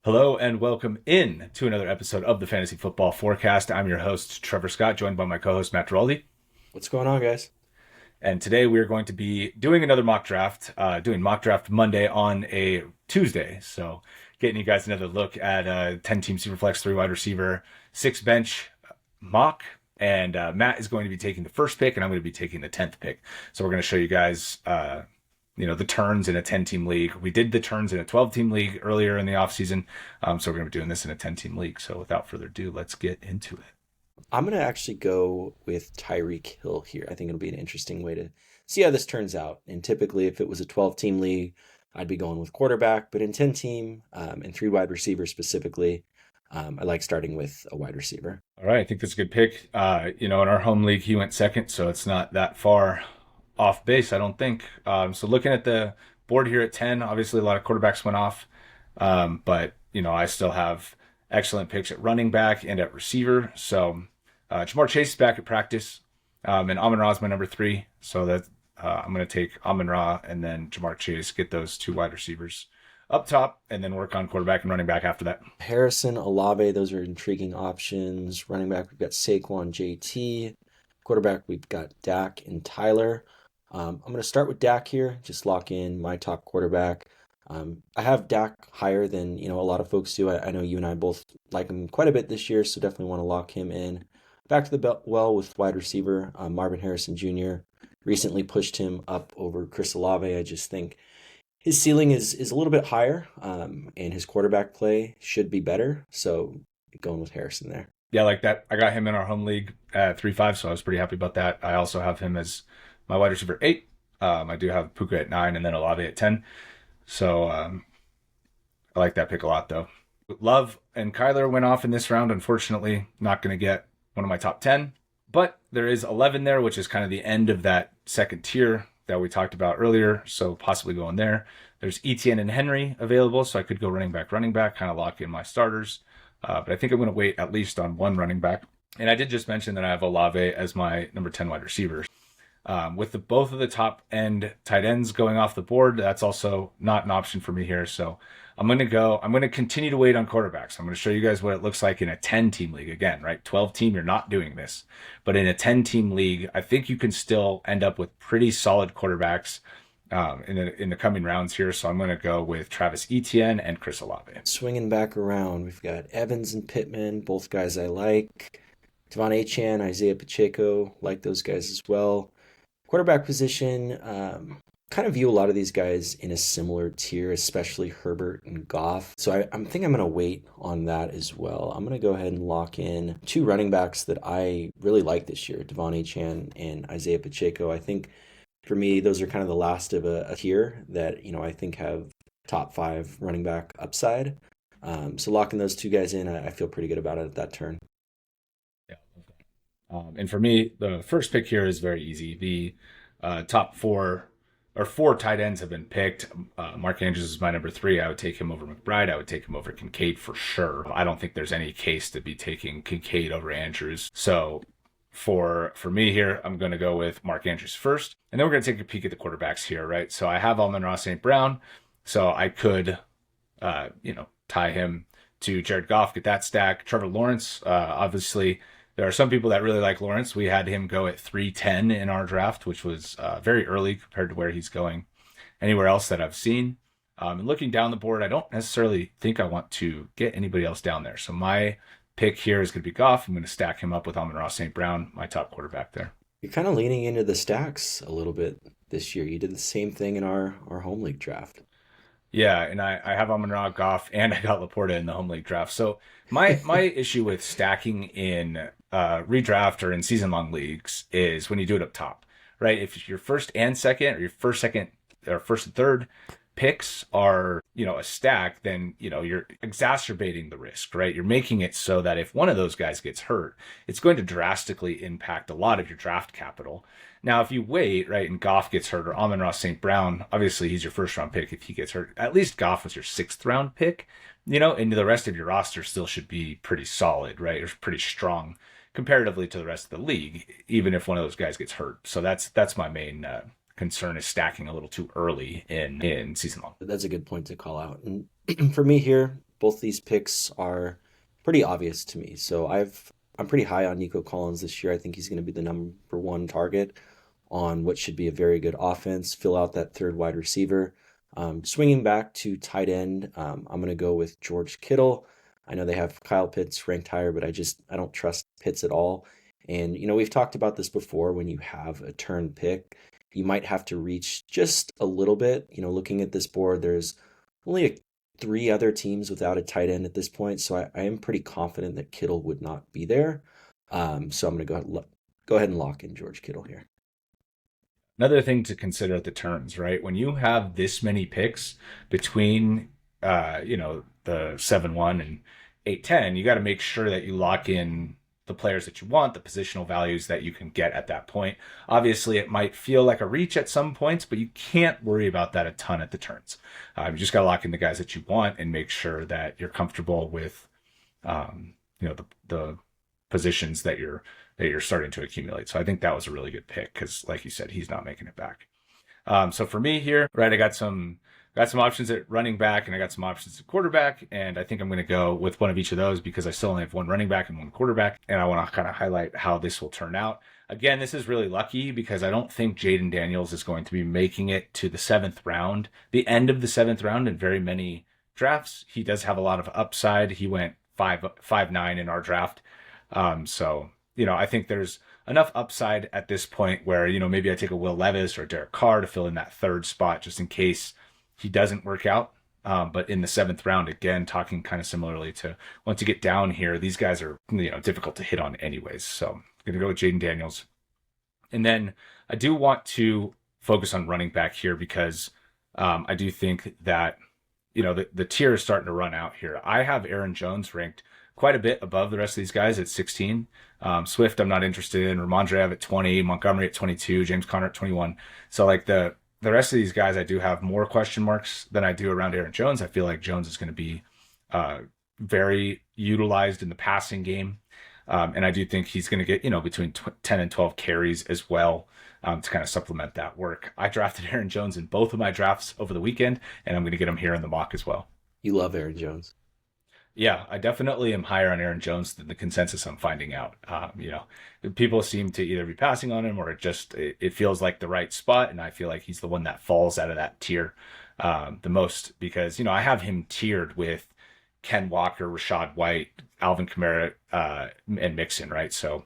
Hello and welcome in to another episode of the Fantasy Football Forecast. I'm your host, Trevor Scott, joined by my co-host, Matt Giraldi. What's going on, guys? And today we're going to be doing another mock draft, doing mock draft Monday on a Tuesday. So getting you guys another look at a 10-team SuperFlex, 3 wide receiver, 6 bench mock. And Matt is going to be taking the first pick, and I'm going to be taking the 10th pick. So we're going to show you guys the turns in a 10-team league. We did the turns in a 12-team league earlier in the offseason, so we're going to be doing this in a 10-team league. So without further ado, let's get into it. I'm going to actually go with Tyreek Hill here. I think it'll be an interesting way to see how this turns out. And typically, if it was a 12-team league, I'd be going with quarterback. But in 10-team and 3 wide receivers specifically, I like starting with a wide receiver. All right, I think that's a good pick. In our home league, he went second, so it's not that far off base, I don't think. So looking at the board here at 10, obviously a lot of quarterbacks went off. But I still have excellent picks at running back and at receiver. So Jamar Chase is back at practice. And Amon-Ra is my number 3. So that I'm going to take Amon-Ra and then Jamar Chase, get those 2 wide receivers up top, and then work on quarterback and running back after that. Harrison, Olave, those are intriguing options. Running back, we've got Saquon, JT. Quarterback, we've got Dak and Tyler. I'm going to start with Dak here, just lock in my top quarterback. I have Dak higher than a lot of folks do. I know you and I both like him quite a bit this year, so definitely want to lock him in. Back to the well with wide receiver, Marvin Harrison Jr. Recently pushed him up over Chris Olave. I just think his ceiling is a little bit higher, and his quarterback play should be better. So going with Harrison there. Yeah, like that. I got him in our home league at 3-5, so I was pretty happy about that. I also have him as my wide receiver 8. I do have Puka at 9 and then Olave at 10. So I like that pick a lot, though. Love and Kyler went off in this round. Unfortunately, not going to get one of my top 10. But there is 11 there, which is kind of the end of that second tier that we talked about earlier. So possibly going there. There's Etienne and Henry available, so I could go running back, kind of lock in my starters. But I think I'm going to wait at least on one running back. And I did just mention that I have Olave as my number 10 wide receiver. With both of the top end tight ends going off the board, that's also not an option for me here. So I'm going to continue to wait on quarterbacks. I'm going to show you guys what it looks like in a 10-team league. Again, right? 12-team, you're not doing this. But in a 10-team league, I think you can still end up with pretty solid quarterbacks in the coming rounds here. So I'm going to go with Travis Etienne and Chris Olave. Swinging back around, we've got Evans and Pittman, both guys I like. Devon Achane, Isaiah Pacheco, like those guys as well. Quarterback position, kind of view a lot of these guys in a similar tier, especially Herbert and Goff. So I think I'm going to wait on that as well. I'm going to go ahead and lock in 2 running backs that I really like this year, Devon Achane and Isaiah Pacheco. I think for me, those are kind of the last of a tier that, I think have top 5 running back upside. So locking those 2 guys in, I feel pretty good about it at that turn. Yeah. And for me, the first pick here is very easy. The top 4 tight ends have been picked. Mark Andrews is my number 3. I would take him over McBride. I would take him over Kincaid for sure. I don't think there's any case to be taking Kincaid over Andrews. So for me here, I'm going to go with Mark Andrews first. And then we're going to take a peek at the quarterbacks here, right? So I have Amon-Ra St. Brown. So I could, tie him to Jared Goff, get that stack. Trevor Lawrence, obviously, there are some people that really like Lawrence. We had him go at 310 in our draft, which was very early compared to where he's going anywhere else that I've seen. And looking down the board, I don't necessarily think I want to get anybody else down there. So my pick here is going to be Goff. I'm going to stack him up with Amon-Ra St. Brown, my top quarterback there. You're kind of leaning into the stacks a little bit this year. You did the same thing in our home league draft. Yeah, and I have Amon-Ra, Goff, and I got Laporta in the home league draft. So my issue with stacking in redraft or in season-long leagues is when you do it up top, right? If your first and second, or your first and third picks are, a stack, then, you're exacerbating the risk, right? You're making it so that if one of those guys gets hurt, it's going to drastically impact a lot of your draft capital. Now, if you wait, right, and Goff gets hurt, or Amon-Ra St. Brown, obviously he's your first round pick if he gets hurt. At least Goff was your 6th round pick, and the rest of your roster still should be pretty solid, right? Or pretty strong comparatively to the rest of the league, even if one of those guys gets hurt. So that's my main concern, is stacking a little too early in season long. That's a good point to call out. And for me here, Both these picks are pretty obvious to me. I'm pretty high on Nico Collins this year. I think he's going to be the number one target on what should be a very good offense. Fill out that third wide receiver. Swinging back to tight end, I'm going to go with George Kittle. I know they have Kyle Pitts ranked higher, but I don't trust Pitts at all. And we've talked about this before. When you have a turn pick, you might have to reach just a little bit. Looking at this board, there's only three other teams without a tight end at this point, so I am pretty confident that Kittle would not be there. So I'm going to go ahead and lock in George Kittle here. Another thing to consider at the turns, right? When you have this many picks between, the 7-1 and 8-10, you got to make sure that you lock in the players that you want, the positional values that you can get at that point. Obviously, it might feel like a reach at some points, but you can't worry about that a ton at the turns. You just got to lock in the guys that you want and make sure that you're comfortable with, the positions that you're starting to accumulate. So I think that was a really good pick because, like you said, he's not making it back. So for me here, right, I got some options at running back and I got some options at quarterback, and I think I'm going to go with one of each of those because I still only have one running back and one quarterback, and I want to kind of highlight how this will turn out. Again, this is really lucky because I don't think Jaden Daniels is going to be making it to the seventh round, the end of the seventh round in very many drafts. He does have a lot of upside. He went 5'9" in our draft. I think there's enough upside at this point where, maybe I take a Will Levis or Derek Carr to fill in that third spot just in case he doesn't work out. But in the seventh round, again, talking kind of similarly to once you get down here, these guys are, difficult to hit on anyways. So I'm going to go with Jaden Daniels. And then I do want to focus on running back here because I do think that, the tier is starting to run out here. I have Aaron Jones ranked quite a bit above the rest of these guys at 16. Swift, I'm not interested in. Ramondre I have at 20, Montgomery at 22, James Conner at 21. So like the rest of these guys, I do have more question marks than I do around Aaron Jones. I feel like Jones is going to be very utilized in the passing game. And I do think he's going to get, between 10 and 12 carries as well to kind of supplement that work. I drafted Aaron Jones in both of my drafts over the weekend, and I'm going to get him here in the mock as well. You love Aaron Jones. Yeah, I definitely am higher on Aaron Jones than the consensus I'm finding out. People seem to either be passing on him or it feels like the right spot, and I feel like he's the one that falls out of that tier the most because I have him tiered with Ken Walker, Rashad White, Alvin Kamara, and Mixon, right? So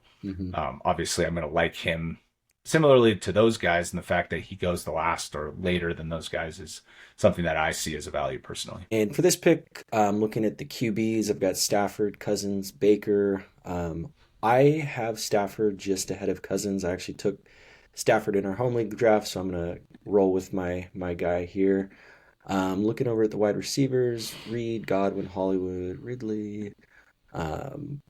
obviously I'm going to like him similarly to those guys, and the fact that he goes the last or later than those guys is something that I see as a value personally. And for this pick, looking at the QBs, I've got Stafford, Cousins, Baker. I have Stafford just ahead of Cousins. I actually took Stafford in our home league draft, so I'm gonna roll with my guy here. Looking over at the wide receivers, Reed, Godwin, Hollywood, Ridley,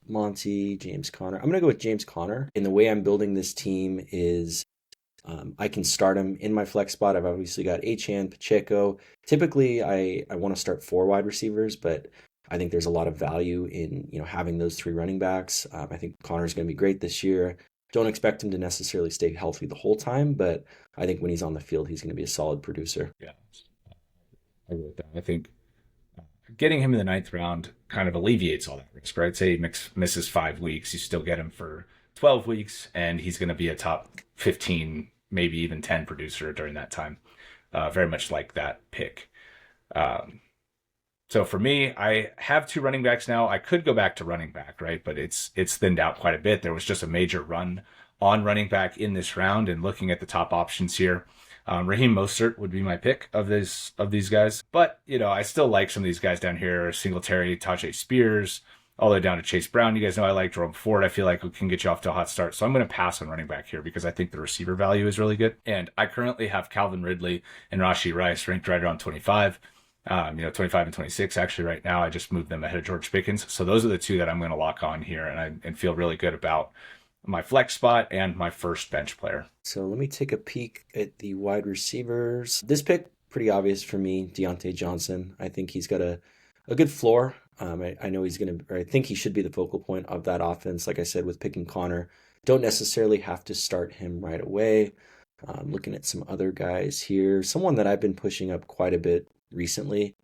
Monty, James Conner. I'm going to go with James Conner. And the way I'm building this team is I can start him in my flex spot. I've obviously got Achane, Pacheco. Typically, I want to start four wide receivers, but I think there's a lot of value in having those three running backs. I think Connor's going to be great this year. Don't expect him to necessarily stay healthy the whole time, but I think when he's on the field, he's going to be a solid producer. Yeah, I agree with that. I think getting him in the ninth round kind of alleviates all that risk, right? Say he misses 5 weeks, you still get him for 12 weeks, and he's going to be a top 15, maybe even 10 producer during that time. Very much like that pick. So for me, I have two running backs now. I could go back to running back, right? But it's thinned out quite a bit. There was just a major run on running back in this round, and looking at the top options here, Raheem Mostert would be my pick of these guys. But, I still like some of these guys down here. Singletary, Tajay Spears, all the way down to Chase Brown. You guys know I like Jerome Ford. I feel like we can get you off to a hot start. So I'm going to pass on running back here because I think the receiver value is really good. And I currently have Calvin Ridley and Rashee Rice ranked right around 25. 25 and 26 actually right now. I just moved them ahead of George Pickens. So those are the two that I'm going to lock on here and feel really good about my flex spot and my first bench player. So let me take a peek at the wide receivers. This pick, pretty obvious for me, Deontay Johnson. I think he's got a good floor. I know I think he should be the focal point of that offense. Like I said, with picking Connor, don't necessarily have to start him right away. Looking at some other guys here, someone that I've been pushing up quite a bit recently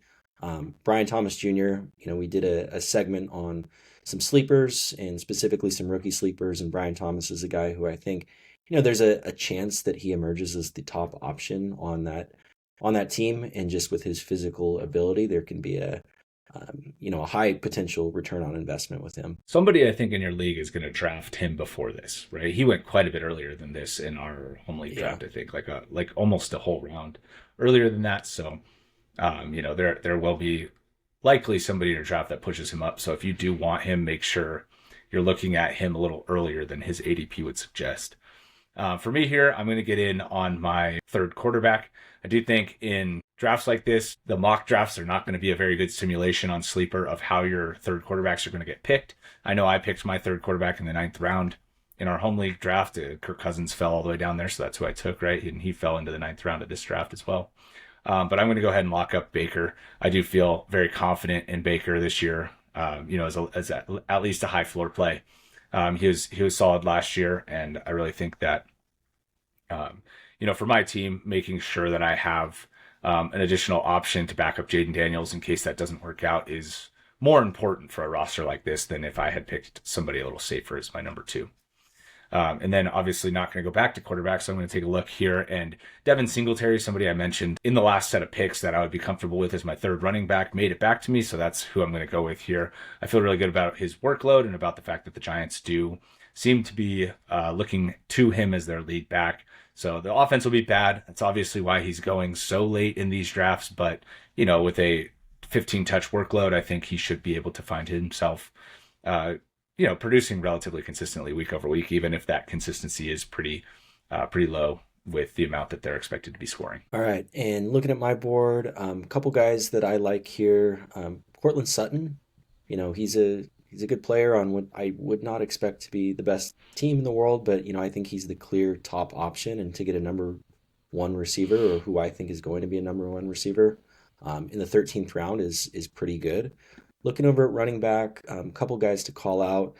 Brian Thomas Jr., we did a segment on some sleepers and specifically some rookie sleepers. And Brian Thomas is a guy who I think, there's a chance that he emerges as the top option on that team. And just with his physical ability, there can be a high potential return on investment with him. Somebody I think in your league is going to draft him before this, right? He went quite a bit earlier than this in our home league Yeah. draft, I think, like almost a whole round earlier than that. So, there will be likely somebody in your draft that pushes him up. So if you do want him, make sure you're looking at him a little earlier than his ADP would suggest. For me here, I'm going to get in on my third quarterback. I do think in drafts like this, the mock drafts are not going to be a very good simulation on Sleeper of how your third quarterbacks are going to get picked. I know I picked my third quarterback in the ninth round in our home league draft. Kirk Cousins fell all the way down there, so that's who I took, right? And he fell into the ninth round of this draft as well. But I'm going to go ahead and lock up Baker. I do feel very confident in Baker this year, as at least a high floor play. He was solid last year, and I really think that for my team, making sure that I have an additional option to back up Jaden Daniels in case that doesn't work out is more important for a roster like this than if I had picked somebody a little safer as my number two. And then obviously not going to go back to quarterback, so I'm going to take a look here. And Devin Singletary, somebody I mentioned in the last set of picks that I would be comfortable with as my third running back, made it back to me, so that's who I'm going to go with here. I feel really good about his workload and about the fact that the Giants do seem to be looking to him as their lead back. So the offense will be bad. That's obviously why he's going so late in these drafts. But, with a 15 touch workload, I think he should be able to find himself, producing relatively consistently week over week, even if that consistency is pretty low with the amount that they're expected to be scoring. All right. And looking at my board, a couple guys that I like here. Cortland Sutton, he's a good player on what I would not expect to be the best team in the world, but I think he's the clear top option, and to get a number one receiver, or who I think is going to be a number one receiver, in the 13th round is pretty good. Looking over at running back, a couple guys to call out.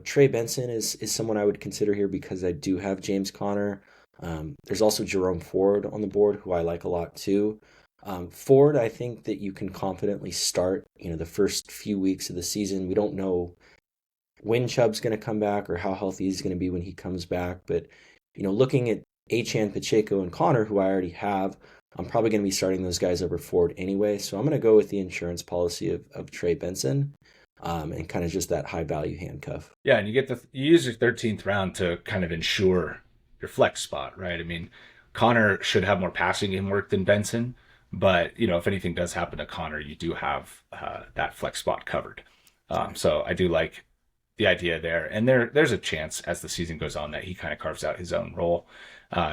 Trey Benson is someone I would consider here because I do have James Conner. There's also Jerome Ford on the board, who I like a lot too. Ford, I think that you can confidently start, the first few weeks of the season. We don't know when Chubb's going to come back or how healthy he's going to be when he comes back. But, looking at Achane, Pacheco, and Connor, who I already have, I'm probably going to be starting those guys over Ford anyway. So I'm going to go with the insurance policy of Trey Benson, and kind of just that high value handcuff. Yeah, and you use your 13th round to kind of ensure your flex spot, right? I mean, Connor should have more passing game work than Benson. But, if anything does happen to Connor, you do have that flex spot covered. So I do like the idea there. And there's a chance as the season goes on that he kind of carves out his own role.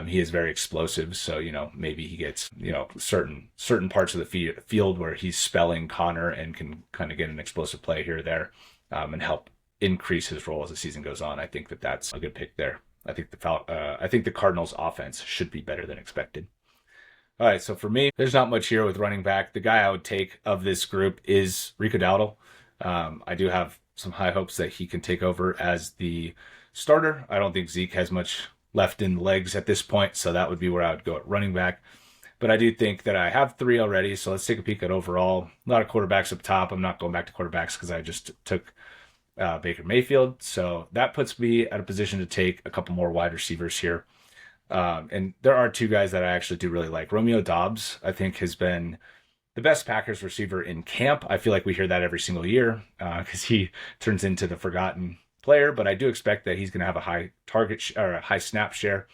He is very explosive. So, maybe he gets, certain parts of the field where he's spelling Connor and can kind of get an explosive play here or there, and help increase his role as the season goes on. I think that's a good pick there. I think the Cardinals offense should be better than expected. All right, so for me, there's not much here with running back. The guy I would take of this group is Rico Dowdle. I do have some high hopes that he can take over as the starter. I don't think Zeke has much left in the legs at this point, so that would be where I would go at running back. But I do think that I have three already, so let's take a peek at overall. A lot of quarterbacks up top. I'm not going back to quarterbacks because I just took Baker Mayfield. So that puts me at a position to take a couple more wide receivers here. And there are two guys that I actually do really like. Romeo Doubs, I think, has been the best Packers receiver in camp. I feel like we hear that every single year because he turns into the forgotten player. But I do expect that he's going to have a high or a high snap share.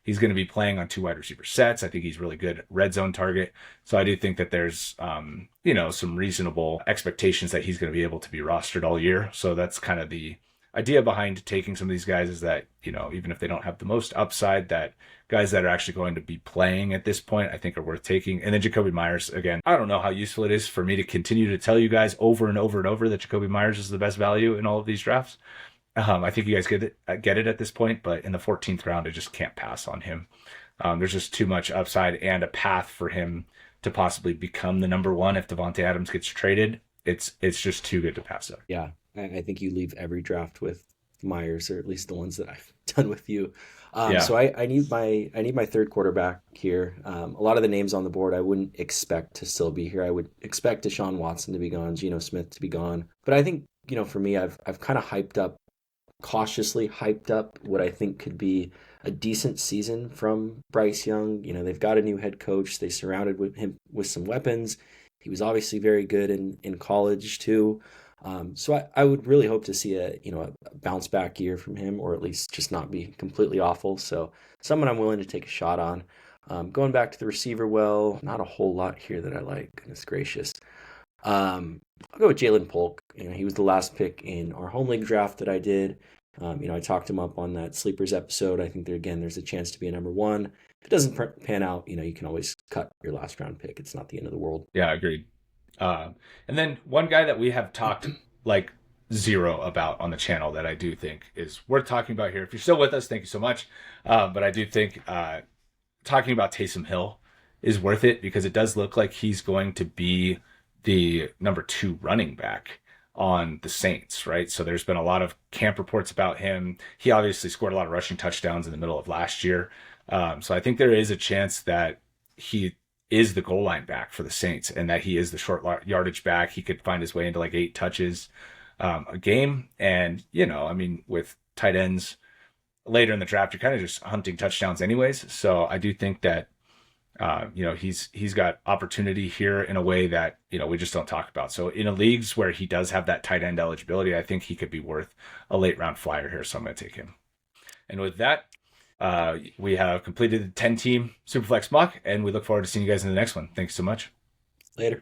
He's going to be playing on two wide receiver sets. I think he's really good red zone target. So I do think that there's, some reasonable expectations that he's going to be able to be rostered all year. So that's kind of the idea behind taking some of these guys, is that, even if they don't have the most upside, that guys that are actually going to be playing at this point, I think are worth taking. And then Jacoby Myers, again, I don't know how useful it is for me to continue to tell you guys over and over and over that Jacoby Myers is the best value in all of these drafts. I think you guys get it at this point, but in the 14th round, I just can't pass on him. There's just too much upside and a path for him to possibly become the number one if Devontae Adams gets traded. It's just too good to pass up. Yeah, I think you leave every draft with Myers, or at least the ones that I've done with you. Yeah. So I need my third quarterback here. A lot of the names on the board I wouldn't expect to still be here. I would expect Deshaun Watson to be gone, Geno Smith to be gone. But I think, for me, I've kind of cautiously hyped up what I think could be a decent season from Bryce Young. They've got a new head coach. They surrounded him with some weapons. He was obviously very good in college too. So I would really hope to see a bounce back year from him, or at least just not be completely awful. So someone I'm willing to take a shot on. Going back to the receiver, well, not a whole lot here that I like. Goodness gracious. I'll go with Jalen Polk. He was the last pick in our home league draft that I did. I talked him up on that sleepers episode. I think there's a chance to be a number one. If it doesn't pan out, you can always cut your last round pick. It's not the end of the world. Yeah, agreed. Uh, and then one guy that we have talked like zero about on the channel that I do think is worth talking about here. If you're still with us, thank you so much. But I do think talking about Taysom Hill is worth it because it does look like he's going to be the number 2 running back on the Saints, right? So there's been a lot of camp reports about him. He obviously scored a lot of rushing touchdowns in the middle of last year. So I think there is a chance that he is the goal line back for the Saints and that he is the short yardage back. He could find his way into like 8 touches a game. And, with tight ends later in the draft, you're kind of just hunting touchdowns anyways. So I do think that he's got opportunity here in a way that, we just don't talk about. So in a leagues where he does have that tight end eligibility, I think he could be worth a late round flyer here. So I'm going to take him. And with that, we have completed the 10-team Superflex mock, and we look forward to seeing you guys in the next one. Thanks so much.